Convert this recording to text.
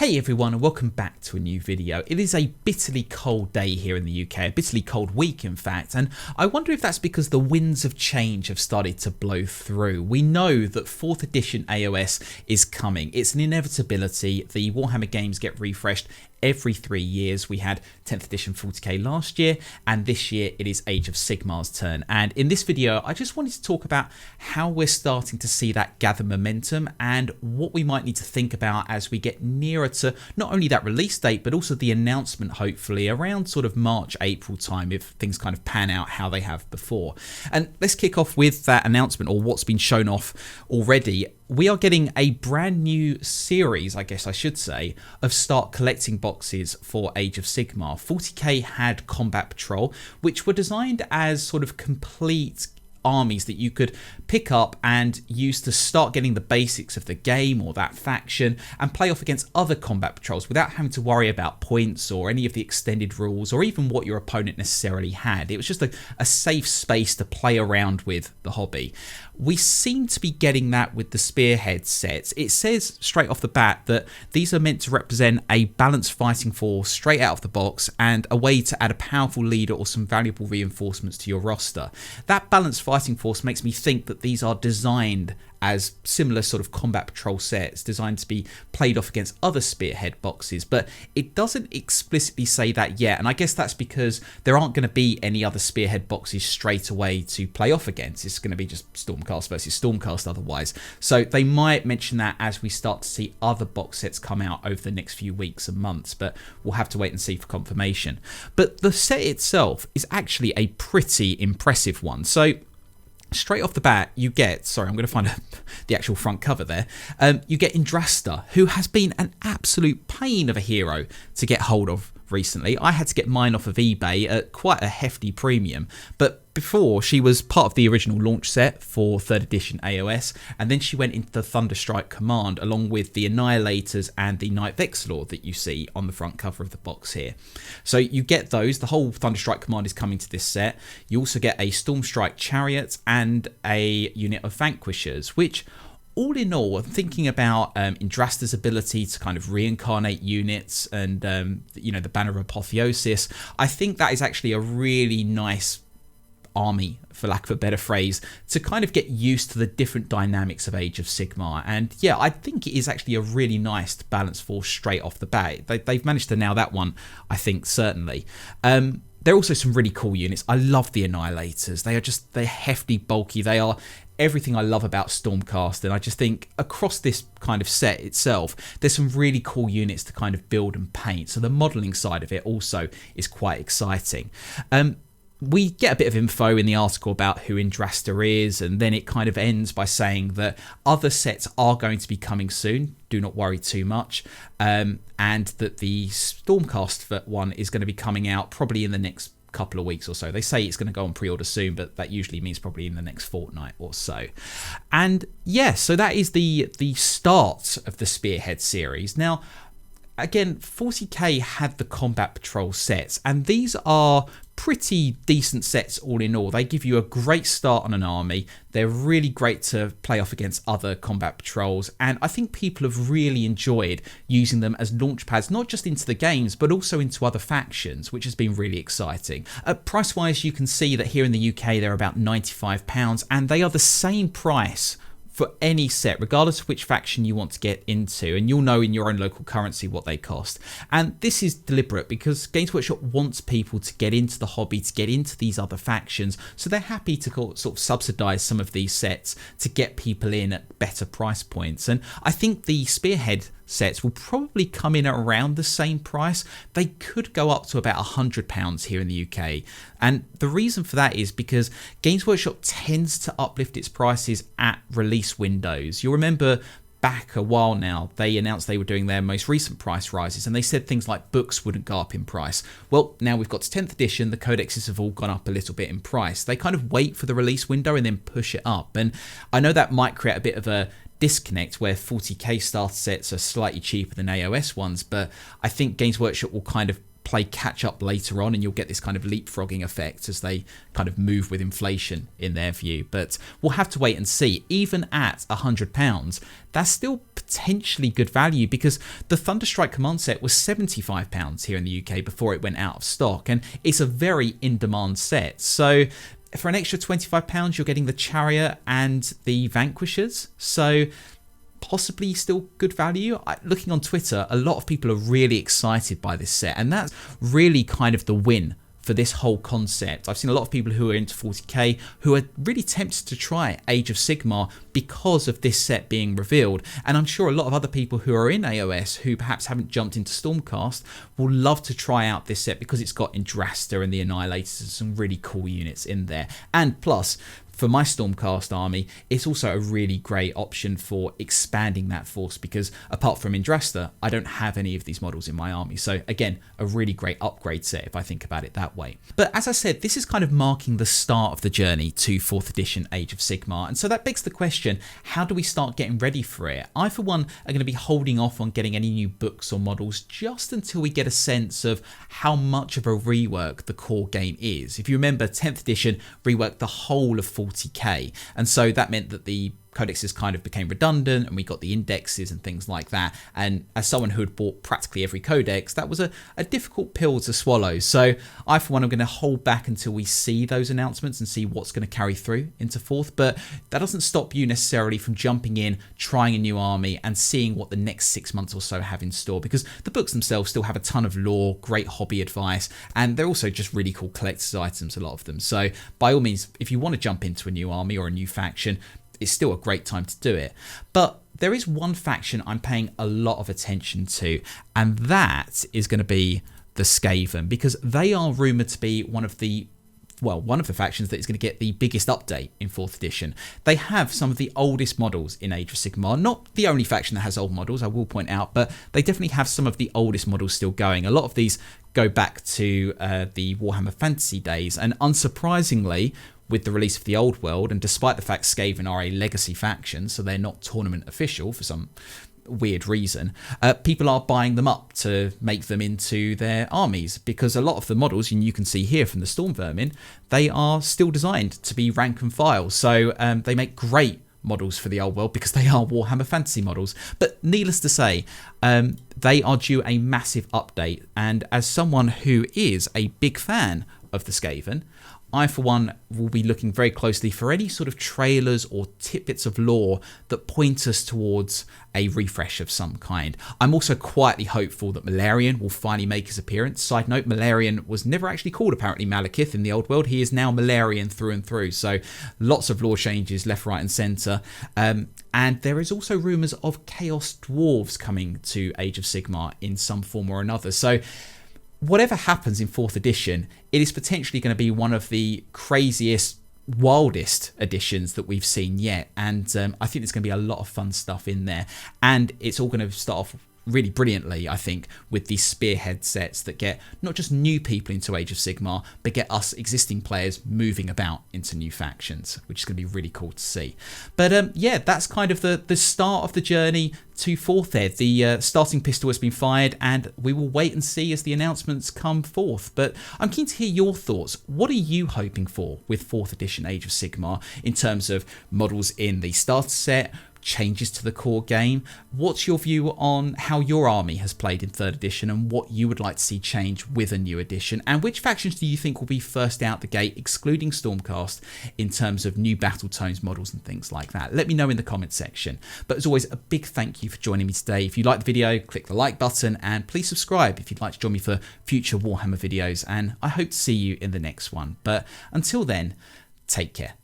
Hey everyone, and welcome back to a new video. It is a bitterly cold day here in the UK, a bitterly cold week in fact, and I wonder if that's because the winds of change have started to blow through. We know that 4th edition AoS is coming. It's an inevitability. The Warhammer games get refreshed every 3 years. We had 10th edition 40k last year, and this year it is Age of Sigmar's turn. And in this video, I just wanted to talk about how we're starting to see that gather momentum and what we might need to think about as we get nearer to not only that release date, but also the announcement, hopefully around sort of March, April time, if things kind of pan out how they have before. And let's kick off with that announcement, or what's been shown off already. We are getting a brand new series, I guess I should say, of start collecting boxes for Age of Sigmar. 40k had Combat Patrol, which were designed as sort of complete armies that you could pick up and use to start getting the basics of the game or that faction and play off against other combat patrols without having to worry about points or any of the extended rules or even what your opponent necessarily had. It was just a safe space to play around with the hobby. We seem to be getting that with the Spearhead sets. It says straight off the bat that these are meant to represent a balanced fighting force straight out of the box and a way to add a powerful leader or some valuable reinforcements to your roster. That balanced fighting force makes me think that these are designed as similar sort of combat patrol sets designed to be played off against other Spearhead boxes, but it doesn't explicitly say that yet, and I guess that's because there aren't going to be any other Spearhead boxes straight away to play off against. It's going to be just Stormcast versus Stormcast otherwise, so they might mention that as we start to see other box sets come out over the next few weeks and months, but we'll have to wait and see for confirmation. But the set itself is actually a pretty impressive one. So straight off the bat, you get, sorry, I'm going to find the actual front cover there. You get Indrasta, who has been an absolute pain of a hero to get hold of recently. I had to get mine off of eBay at quite a hefty premium, but before, she was part of the original launch set for 3rd edition AoS, and then she went into the Thunderstrike command along with the Annihilators and the Knight Vexillor that you see on the front cover of the box here. So you get those. The whole Thunderstrike command is coming to this set. You also get a Stormstrike Chariot and a unit of Vanquishers, which all in all, I'm thinking about Indrasta's ability to kind of reincarnate units and, the Banner of Apotheosis. I think that is actually a really nice army, for lack of a better phrase, to kind of get used to the different dynamics of Age of Sigmar. And yeah, I think it is actually a really nice balanced force straight off the bat. They've managed to nail that one, I think, certainly. There are also some really cool units. I love the Annihilators. They're hefty, bulky. They are everything I love about Stormcast, and I just think across this kind of set itself, there's some really cool units to kind of build and paint. So the modelling side of it also is quite exciting. We get a bit of info in the article about who Indrasta is, and then it kind of ends by saying that other sets are going to be coming soon. Do not worry too much. And that the Stormcast one is going to be coming out probably in the next couple of weeks or so. They say it's going to go on pre-order soon, but that usually means probably in the next fortnight or so. And yeah, so that is the start of the Spearhead series. Now, again, 40k had the Combat Patrol sets, and these are pretty decent sets all in all. They give you a great start on an army. They're really great to play off against other combat patrols, and I think people have really enjoyed using them as launch pads, not just into the games, but also into other factions, which has been really exciting. Price-wise, you can see that here in the UK, they're about £95, and they are the same price for any set, regardless of which faction you want to get into, and you'll know in your own local currency what they cost. And this is deliberate because Games Workshop wants people to get into the hobby, to get into these other factions, so they're happy to sort of subsidise some of these sets to get people in at better price points. And I think the Spearhead sets will probably come in at around the same price. They could go up to about £100 here in the UK, and the reason for that is because Games Workshop tends to uplift its prices at release windows. You'll remember back a while now, they announced they were doing their most recent price rises, and they said things like books wouldn't go up in price. Well, now we've got to 10th edition, the codexes have all gone up a little bit in price. They kind of wait for the release window and then push it up, and I know that might create a bit of a disconnect where 40k starter sets are slightly cheaper than AoS ones, but I think Games Workshop will kind of play catch up later on and you'll get this kind of leapfrogging effect as they kind of move with inflation in their view. But we'll have to wait and see. Even at £100, that's still potentially good value, because the Thunderstrike command set was £75 here in the UK before it went out of stock, and it's a very in-demand set. So for an extra £25, you're getting the Chariot and the Vanquishers. So possibly still good value. Looking on Twitter, a lot of people are really excited by this set, and that's really kind of the win for this whole concept. I've seen a lot of people who are into 40k who are really tempted to try Age of Sigmar because of this set being revealed, and I'm sure a lot of other people who are in AoS who perhaps haven't jumped into Stormcast will love to try out this set because it's got Indrasta and the Annihilators and some really cool units in there. And plus, for my Stormcast army, it's also a really great option for expanding that force, because apart from Indrasta, I don't have any of these models in my army. So again, a really great upgrade set if I think about it that way. But as I said, this is kind of marking the start of the journey to 4th edition Age of Sigmar. And so that begs the question, how do we start getting ready for it? I, for one, are going to be holding off on getting any new books or models just until we get a sense of how much of a rework the core game is. If you remember, 10th edition reworked the whole of 40k, and so that meant that the codexes kind of became redundant and we got the indexes and things like that, and as someone who had bought practically every codex, that was a difficult pill to swallow. So I, for one, am going to hold back until we see those announcements and see what's going to carry through into 4th, but that doesn't stop you necessarily from jumping in, trying a new army and seeing what the next 6 months or so have in store, because the books themselves still have a ton of lore, great hobby advice, and they're also just really cool collector's items, a lot of them. So by all means, if you want to jump into a new army or a new faction, it's still a great time to do it. But there is one faction I'm paying a lot of attention to, and that is going to be the Skaven, because they are rumoured to be one of the factions that is going to get the biggest update in 4th edition. They have some of the oldest models in Age of Sigmar, not the only faction that has old models, I will point out, but they definitely have some of the oldest models still going. A lot of these go back to the Warhammer Fantasy days, and unsurprisingly, with the release of the Old World, and despite the fact Skaven are a legacy faction, so they're not tournament official for some weird reason, people are buying them up to make them into their armies, because a lot of the models, and you can see here from the Storm Vermin, they are still designed to be rank and file, so they make great models for the Old World because they are Warhammer Fantasy models. But needless to say, they are due a massive update, and as someone who is a big fan of the Skaven, I, for one, will be looking very closely for any sort of trailers or tidbits of lore that point us towards a refresh of some kind. I'm also quietly hopeful that Malarian will finally make his appearance. Side note, Malarian was never actually called apparently Malekith in the Old World. He is now Malarian through and through. So lots of lore changes left, right and centre. And there is also rumours of Chaos Dwarves coming to Age of Sigmar in some form or another. So whatever happens in 4th edition, it is potentially going to be one of the craziest, wildest editions that we've seen yet. And I think there's going to be a lot of fun stuff in there. And it's all going to start off really brilliantly, I think, with these Spearhead sets that get not just new people into Age of Sigmar, but get us existing players moving about into new factions, which is going to be really cool to see. But yeah, that's kind of the start of the journey to 4th Ed. The starting pistol has been fired, and we will wait and see as the announcements come forth. But I'm keen to hear your thoughts. What are you hoping for with 4th edition Age of Sigmar in terms of models in the starter set, changes to the core game? What's your view on how your army has played in 3rd edition and what you would like to see change with a new edition? And which factions do you think will be first out the gate, excluding Stormcast, in terms of new battle tones, models and things like that? Let me know in the comment section. But as always, a big thank you for joining me today. If you liked the video, click the like button and please subscribe if you'd like to join me for future Warhammer videos, and I hope to see you in the next one. But until then, take care.